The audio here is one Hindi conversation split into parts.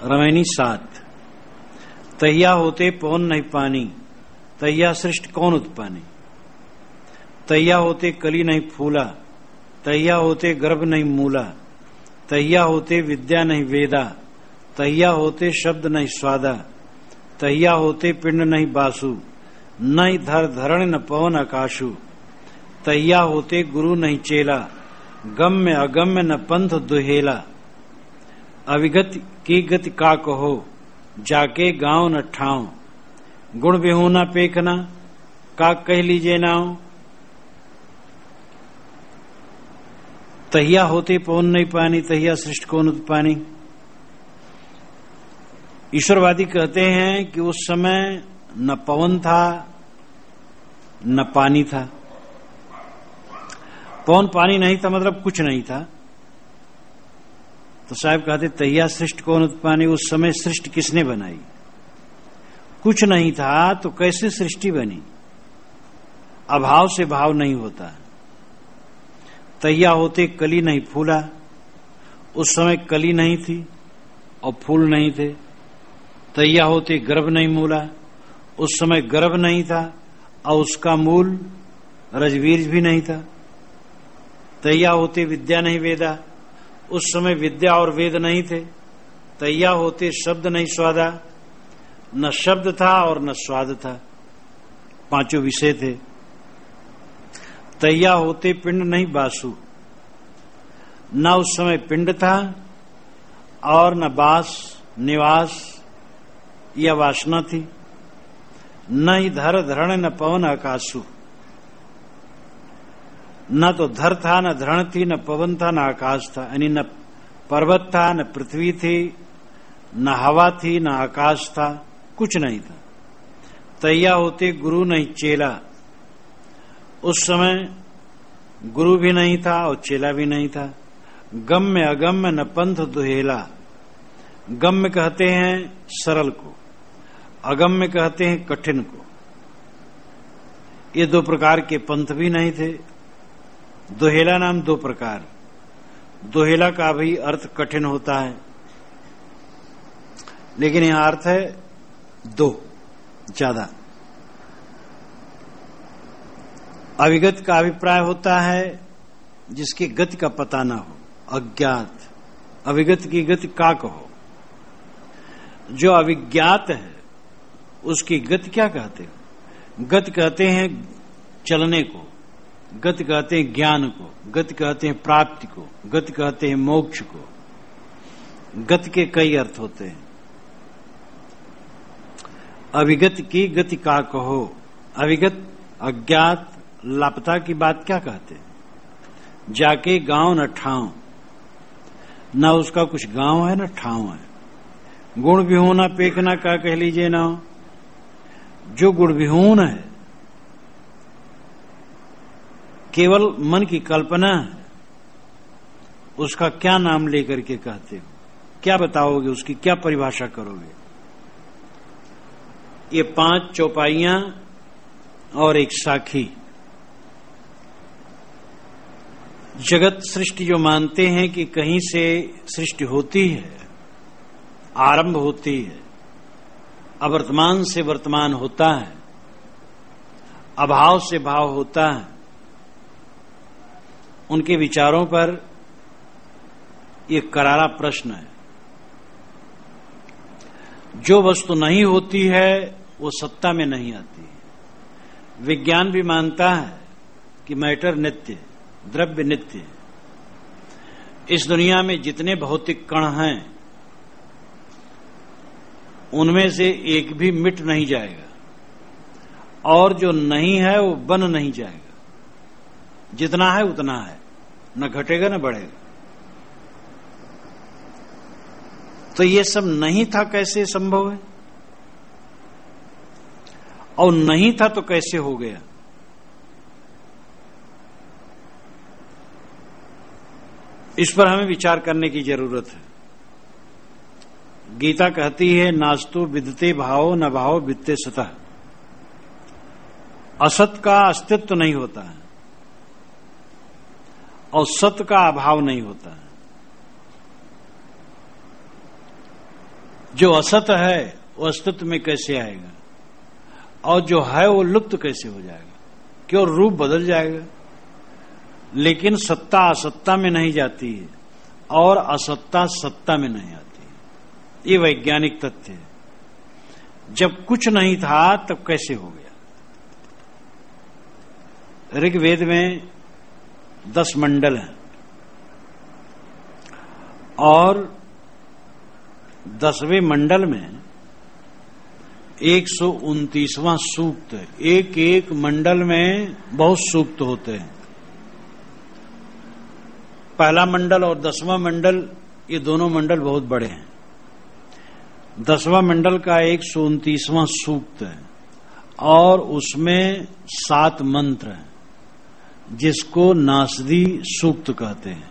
रमैनी 7। तैया होते पवन नहीं पानी, तैया सृष्टि कौन उत्पानी। तैया होते कली नहीं फूला, तैया होते गर्भ नहीं मूला। तैया होते विद्या नहीं वेदा, तैया होते शब्द नहीं स्वादा। तैया होते पिंड नहीं बासु, नहीं धर धरण न पवन आकाशु। तैया होते गुरु नहीं चेला, गम्य अगम्य न पंथ दुहेला। अविगत की गति का कहो, जाके गांव न ठाव। गुण बिहूना पेखना, का कह लीजिए नाव। तहिया होते पवन नहीं पानी, तहिया सृष्टि कौन उत्पानी। ईश्वरवादी कहते हैं कि उस समय न पवन था न पानी था। पवन पानी नहीं था मतलब कुछ नहीं था। तो साहब कहते तहिया सृष्टि कौन उत्पानी, उस समय सृष्टि किसने बनाई। कुछ नहीं था तो कैसे सृष्टि बनी। अभाव से भाव नहीं होता। तैया होते कली नहीं फूला, उस समय कली नहीं थी और फूल नहीं थे। तैया होते गर्भ नहीं मूला, उस समय गर्भ नहीं था और उसका मूल रजवीर भी नहीं था। तैया होते विद्या नहीं वेदा, उस समय विद्या और वेद नहीं थे। तैया होते शब्द नहीं स्वादा, न शब्द था और न स्वाद था, पांचों विषय थे। तैया होते पिंड नहीं बासु, न उस समय पिंड था और न बास निवास या वासना थी। न ही धर धरण न पवन आकाशु, न तो धर था न धरण थी, न पवन था न आकाश था। यानी न पर्वत था न पृथ्वी थी, न हवा थी न आकाश था, कुछ नहीं था। तैया होते गुरु नहीं चेला, उस समय गुरु भी नहीं था और चेला भी नहीं था। गम्य अगम्य न पंथ दुहेला, गम्य कहते हैं सरल को, अगम्य कहते हैं कठिन को। ये दो प्रकार के पंथ भी नहीं थे। दुहेला नाम दो प्रकार। दुहेला का भी अर्थ कठिन होता है, लेकिन यहां अर्थ है दो ज्यादा। अविगत का अभिप्राय होता है जिसकी गति का पता ना हो, अज्ञात। अविगत की गति का कहो। जो अविज्ञात है उसकी गति क्या कहते हो। गति कहते हैं चलने को, गति कहते हैं ज्ञान को, गति कहते हैं प्राप्ति को, गति कहते हैं मोक्ष को। गति के कई अर्थ होते हैं। अविगत की गति का कहो। अविगत अज्ञात लापता की बात क्या कहते हैं। जाके गांव न ठाव, न उसका कुछ गांव है न ठाव है। गुण विहूना पेखना, का कह लीजिए ना। जो गुण विहून है, केवल मन की कल्पना है, उसका क्या नाम लेकर के कहते हो, क्या बताओगे, उसकी क्या परिभाषा करोगे। ये 5 चौपाइयां और एक साखी। जगत सृष्टि जो मानते हैं कि कहीं से सृष्टि होती है, आरंभ होती है, अवर्तमान से वर्तमान होता है, अभाव से भाव होता है, उनके विचारों पर यह करारा प्रश्न है। जो वस्तु नहीं होती है वो सत्ता में नहीं आती है। विज्ञान भी मानता है कि मैटर नित्य, द्रव्य नित्य। इस दुनिया में जितने भौतिक कण हैं उनमें से एक भी मिट नहीं जाएगा और जो नहीं है वो बन नहीं जाएगा। जितना है उतना है, न घटेगा न बढ़ेगा। तो ये सब नहीं था कैसे संभव है, और नहीं था तो कैसे हो गया। इस पर हमें विचार करने की जरूरत है। गीता कहती है नास्तु विदते भावो न भावो वित्ते सतः। असत का अस्तित्व नहीं होता है और सत्य का अभाव नहीं होता है। जो असत है वो अस्तित्व में कैसे आएगा, और जो है वो लुप्त कैसे हो जाएगा, क्यों रूप बदल जाएगा। लेकिन सत्ता असत्ता में नहीं जाती है और असत्ता सत्ता में नहीं आती है। ये वैज्ञानिक तथ्य है। जब कुछ नहीं था तब कैसे हो गया। ऋग्वेद में 10 मंडल हैं और 10वें मंडल में 129वां सूक्त है। एक एक मंडल में बहुत सूक्त होते हैं। पहला मंडल और 10वां मंडल, ये दोनों मंडल बहुत बड़े हैं। 10वां मंडल का 129वां सूक्त है और उसमें 7 मंत्र हैं जिसको नासदी सूक्त कहते हैं।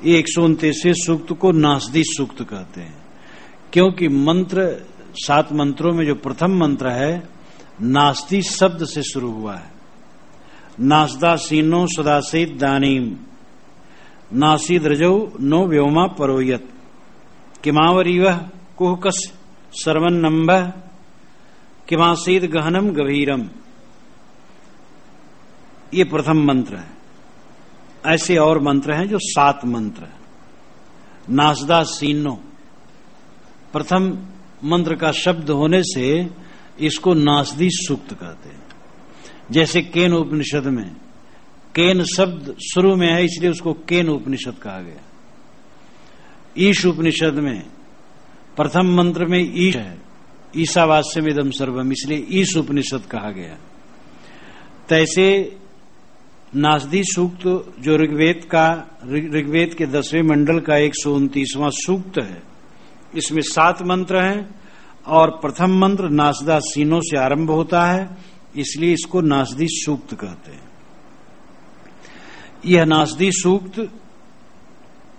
ये 129वें सूक्त को नासदी सूक्त कहते हैं क्योंकि मंत्र 7 मंत्रों में जो प्रथम मंत्र है नास्ति शब्द से शुरू हुआ है। नासदा सीनो सदासीत दानीम नासी द्रजौ नो व्योमा परोयत किमावरीव कुहकस सर्वन्नम्भ किमासीद गहनम गभीरम। ये प्रथम मंत्र है। ऐसे और मंत्र हैं जो 7 मंत्र हैं। नासदा सीनो प्रथम मंत्र का शब्द होने से इसको नासदी सूक्त कहते हैं। जैसे केन उपनिषद में केन शब्द शुरू में है इसलिए उसको केन उपनिषद कहा गया। ईश उपनिषद में प्रथम मंत्र में ईश है, ईशावास्यम इदम सर्वम, इसलिए ईश उपनिषद कहा गया। तैसे नासदी सूक्त जो ऋग्वेद के 10वें मंडल का 129वां सूक्त है, इसमें 7 मंत्र हैं और प्रथम मंत्र नासदा सीनो से आरंभ होता है, इसलिए इसको नासदी सूक्त कहते हैं। यह नासदी सूक्त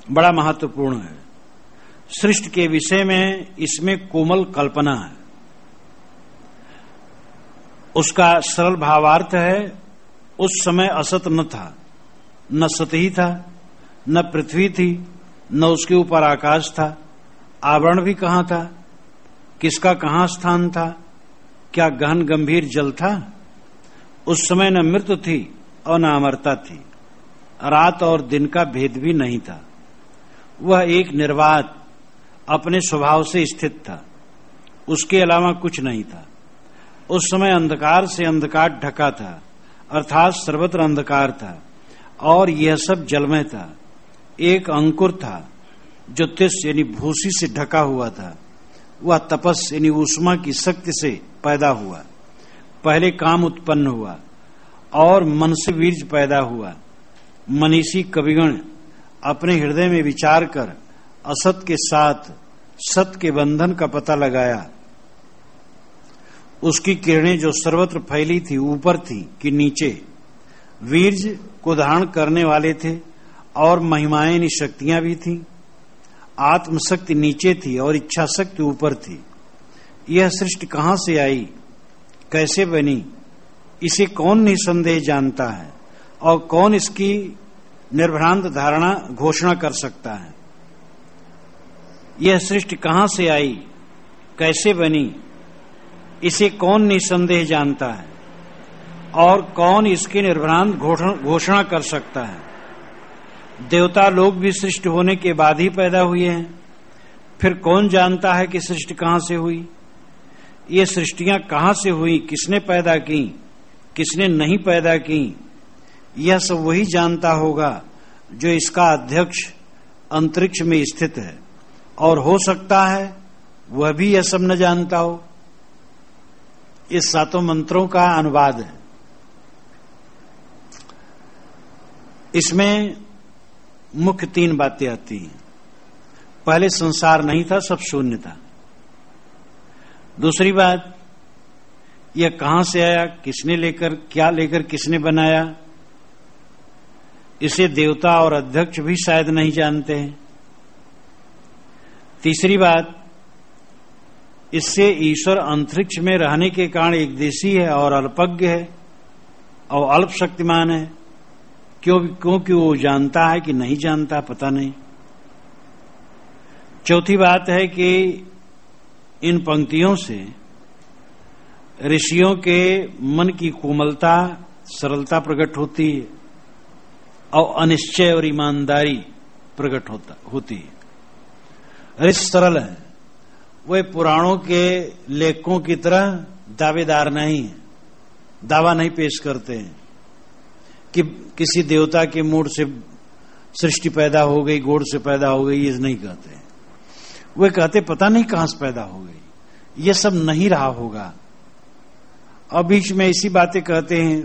बड़ा महत्वपूर्ण है। सृष्टि के विषय में इसमें कोमल कल्पना है। उसका सरल भावार्थ है, उस समय असत न था, न सत ही था, न पृथ्वी थी, न उसके ऊपर आकाश था। आवरण भी कहां था, किसका कहां स्थान था, क्या गहन गंभीर जल था। उस समय न मृत्यु थी और न अमरता थी, रात और दिन का भेद भी नहीं था। वह एक निर्वात अपने स्वभाव से स्थित था, उसके अलावा कुछ नहीं था। उस समय अंधकार से अंधकार ढका था, अर्थात सर्वत्र अंधकार था और यह सब जलमय था। एक अंकुर था जो तिस यानी भूसी से ढका हुआ था। वह तपस यानी ऊष्मा की शक्ति से पैदा हुआ। पहले काम उत्पन्न हुआ और मन से वीर्य पैदा हुआ। मनीषी कविगण अपने हृदय में विचार कर असत के साथ सत के बंधन का पता लगाया। उसकी किरणें जो सर्वत्र फैली थी, ऊपर थी कि नीचे, वीर्य को धारण करने वाले थे और महिमाएं शक्तियां भी थीं। आत्मशक्ति नीचे थी और इच्छा शक्ति ऊपर थी। यह सृष्टि कहां से आई, कैसे बनी, इसे कौन निसंदेह जानता है और कौन इसकी निर्भ्रांत धारणा घोषणा कर सकता है। यह सृष्टि कहां से आई, कैसे बनी, इसे कौन निसंदेह जानता है और कौन इसकी निर्भ्रांत घोषणा कर सकता है। देवता लोग भी सृष्टि होने के बाद ही पैदा हुए हैं, फिर कौन जानता है कि सृष्टि कहां से हुई। ये सृष्टियां कहां से हुई, किसने पैदा की, किसने नहीं पैदा की, यह सब वही जानता होगा जो इसका अध्यक्ष अंतरिक्ष में स्थित है। और हो सकता है वह भी यह सब न जानता हो। इस 7 मंत्रों का अनुवाद है। इसमें मुख्य 3 बातें आती हैं। पहले संसार नहीं था, सब शून्य था। दूसरी बात, यह कहां से आया, किसने लेकर, क्या लेकर किसने बनाया, इसे देवता और अध्यक्ष भी शायद नहीं जानते हैं। तीसरी बात, इससे ईश्वर अंतरिक्ष में रहने के कारण एकदेशी है और अल्पज्ञ है और अल्प शक्तिमान है। क्योंकि वो जानता है कि नहीं जानता, पता नहीं। चौथी बात है कि इन पंक्तियों से ऋषियों के मन की कोमलता, सरलता प्रकट होती है और अनिश्चय और ईमानदारी प्रकट होती है। ऋषि सरल है, वे पुराणों के लेखकों की तरह दावेदार नहीं है, दावा नहीं पेश करते हैं कि किसी देवता के मूड से सृष्टि पैदा हो गई, गोड़ से पैदा हो गई, ये नहीं कहते। वे कहते पता नहीं कहां से पैदा हो गई, ये सब नहीं रहा होगा। और बीच में ऐसी बातें कहते हैं,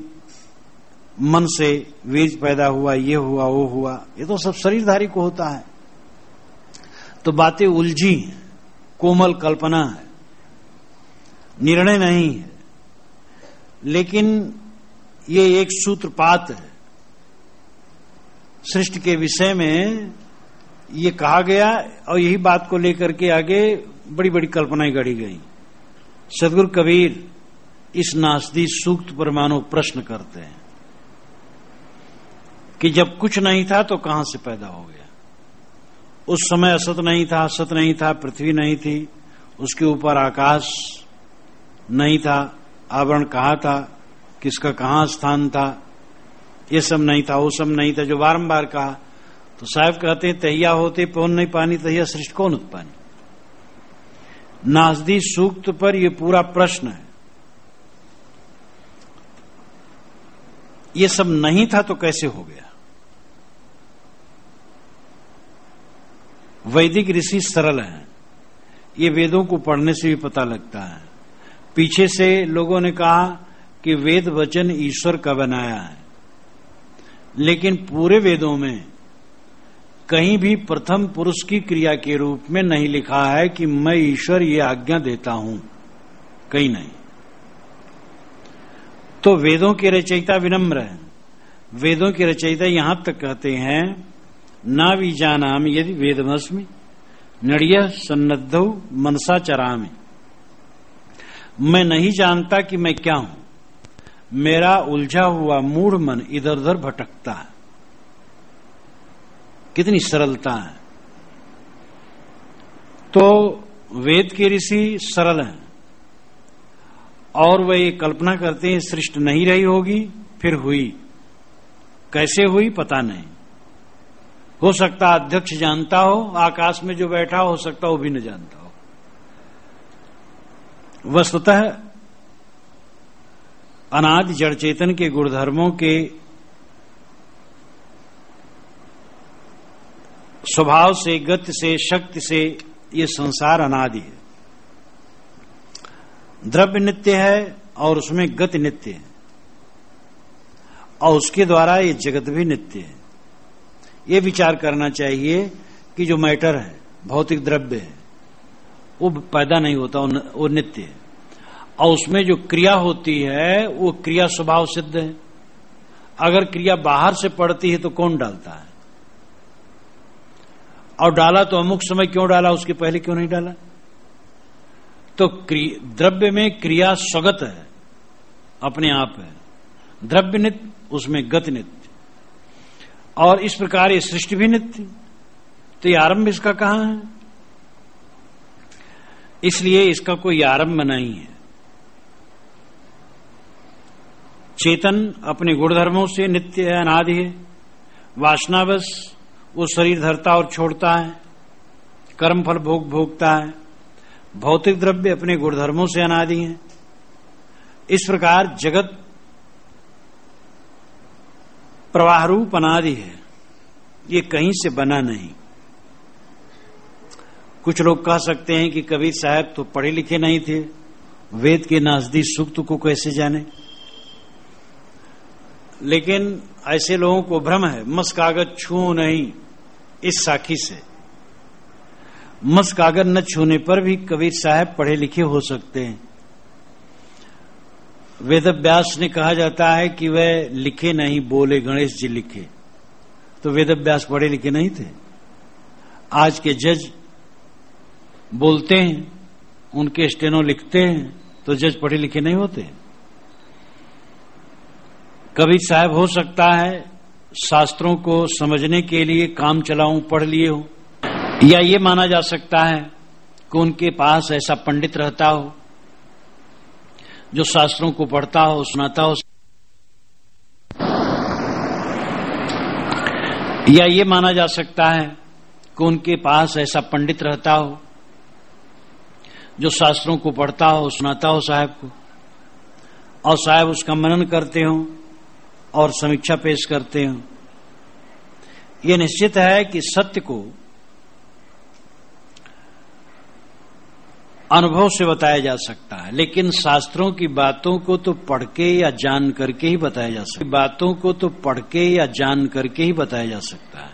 मन से बीज पैदा हुआ, ये हुआ, वो हुआ, ये तो सब शरीरधारी को होता है। तो बातें उलझी, कोमल कल्पना है, निर्णय नहीं है। लेकिन ये एक सूत्रपात है। सृष्टि के विषय में ये कहा गया और यही बात को लेकर के आगे बड़ी बड़ी कल्पनाएं गढ़ी गई। सदगुरु कबीर इस नासदी सूक्त पर मानो प्रश्न करते हैं कि जब कुछ नहीं था तो कहां से पैदा हो गया। उस समय असत नहीं था, सत नहीं था, पृथ्वी नहीं थी, उसके ऊपर आकाश नहीं था, आवरण कहाँ था, किसका कहां स्थान था, ये सब नहीं था, वो सब नहीं था, जो बारंबार कहा। तो साहब कहते हैं तहिया होते पौन नहीं पानी, तहिया सृष्टि कौन उत्पानी। नासदी सूक्त पर यह पूरा प्रश्न है। ये सब नहीं था तो कैसे हो गया। वैदिक ऋषि सरल हैं, ये वेदों को पढ़ने से भी पता लगता है। पीछे से लोगों ने कहा कि वेद वचन ईश्वर का बनाया है, लेकिन पूरे वेदों में कहीं भी प्रथम पुरुष की क्रिया के रूप में नहीं लिखा है कि मैं ईश्वर ये आज्ञा देता हूं, कहीं नहीं। तो वेदों के रचयिता विनम्र है। वेदों के रचयिता यहां तक कहते हैं, ना बीजानाम यदि वेदमस्मि नड़िय सन्नद्धौ मनसा चरामि। मैं नहीं जानता कि मैं क्या हूं, मेरा उलझा हुआ मूढ़ मन इधर उधर भटकता है। कितनी सरलता है। तो वेद के ऋषि सरल हैं और वे ये कल्पना करते हैं सृष्टि नहीं रही होगी, फिर हुई। कैसे हुई पता नहीं। हो सकता अध्यक्ष जानता हो, आकाश में जो बैठा हो सकता वो भी न जानता हो। वस्तुतः अनादि जड़ चेतन के गुणधर्मों के स्वभाव से, गति से, शक्ति से ये संसार अनादि है। द्रव्य नित्य है और उसमें गति नित्य है और उसके द्वारा ये जगत भी नित्य है। ये विचार करना चाहिए कि जो मैटर है, भौतिक द्रव्य है, वो पैदा नहीं होता, वो नित्य है। और उसमें जो क्रिया होती है वो क्रिया स्वभाव सिद्ध है। अगर क्रिया बाहर से पड़ती है तो कौन डालता है, और डाला तो अमुक समय क्यों डाला, उसके पहले क्यों नहीं डाला। तो द्रव्य में क्रिया स्वगत है, अपने आप है। द्रव्य नित्य, उसमें गति नित्य। और इस प्रकार ये सृष्टि भी नित्य। तो ये आरंभ इसका कहां है। इसलिए इसका कोई आरंभ नहीं है। चेतन अपने गुणधर्मों से नित्य है, अनादि है। वासनावश वो शरीर धरता और छोड़ता है, कर्म फल भोगता है। भौतिक द्रव्य अपने गुणधर्मों से अनादि है। इस प्रकार जगत प्रवाह रूप अनादि है, ये कहीं से बना नहीं। कुछ लोग कह सकते हैं कि कबीर साहब तो पढ़े लिखे नहीं थे, वेद के नासदी सूक्त को कैसे जाने। लेकिन ऐसे लोगों को भ्रम है, मस कागज छू नहीं इस साखी से। मस कागज न छूने पर भी कबीर साहब पढ़े लिखे हो सकते हैं। वेदव्यास ने कहा जाता है कि वह लिखे नहीं, बोले गणेश जी लिखे। तो वेदव्यास पढ़े लिखे नहीं थे। आज के जज बोलते हैं, उनके स्टेनो लिखते हैं, तो जज पढ़े लिखे नहीं होते। कबीर साहब हो सकता है शास्त्रों को समझने के लिए काम चलाऊं पढ़ लिए हो, या ये माना जा सकता है कि उनके पास ऐसा पंडित रहता हो जो शास्त्रों को पढ़ता हो, सुनाता हो, या ये माना जा सकता है कि उनके पास ऐसा पंडित रहता हो जो शास्त्रों को पढ़ता हो, सुनाता हो साहब को, और साहब उसका मनन करते हो और समीक्षा पेश करते हो। यह निश्चित है कि सत्य को अनुभव से बताया जा सकता है, लेकिन शास्त्रों की बातों को तो पढ़ के या जान करके ही बताया जा सकता है। बातों को तो पढ़ के या जान करके ही बताया जा सकता है।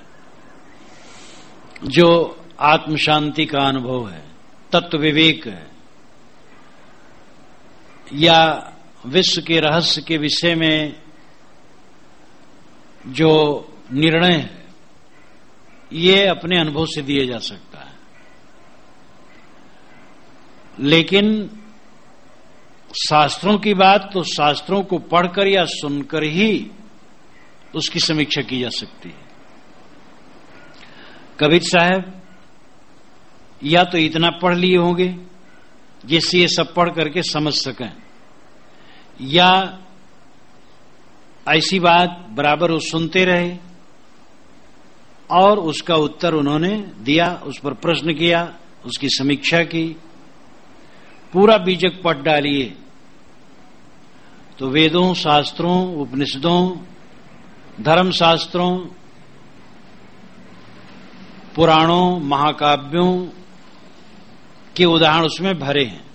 जो आत्म शांति का अनुभव है, तत्व विवेक है, या विश्व के रहस्य के विषय में जो निर्णय है, ये अपने अनुभव से दिए जा सकता है। लेकिन शास्त्रों की बात तो शास्त्रों को पढ़कर या सुनकर ही उसकी समीक्षा की जा सकती है। कबीर साहब या तो इतना पढ़ लिए होंगे जिससे ये सब पढ़ करके समझ सकें, या ऐसी बात बराबर वो सुनते रहे और उसका उत्तर उन्होंने दिया, उस पर प्रश्न किया, उसकी समीक्षा की, पूरा बीजक पढ़ डालिए तो वेदों, शास्त्रों, उपनिषदों, धर्मशास्त्रों, पुराणों, महाकाव्यों के उदाहरण उसमें भरे हैं।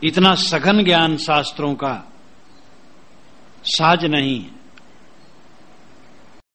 इतना सघन ज्ञान शास्त्रों का सहज नहीं है।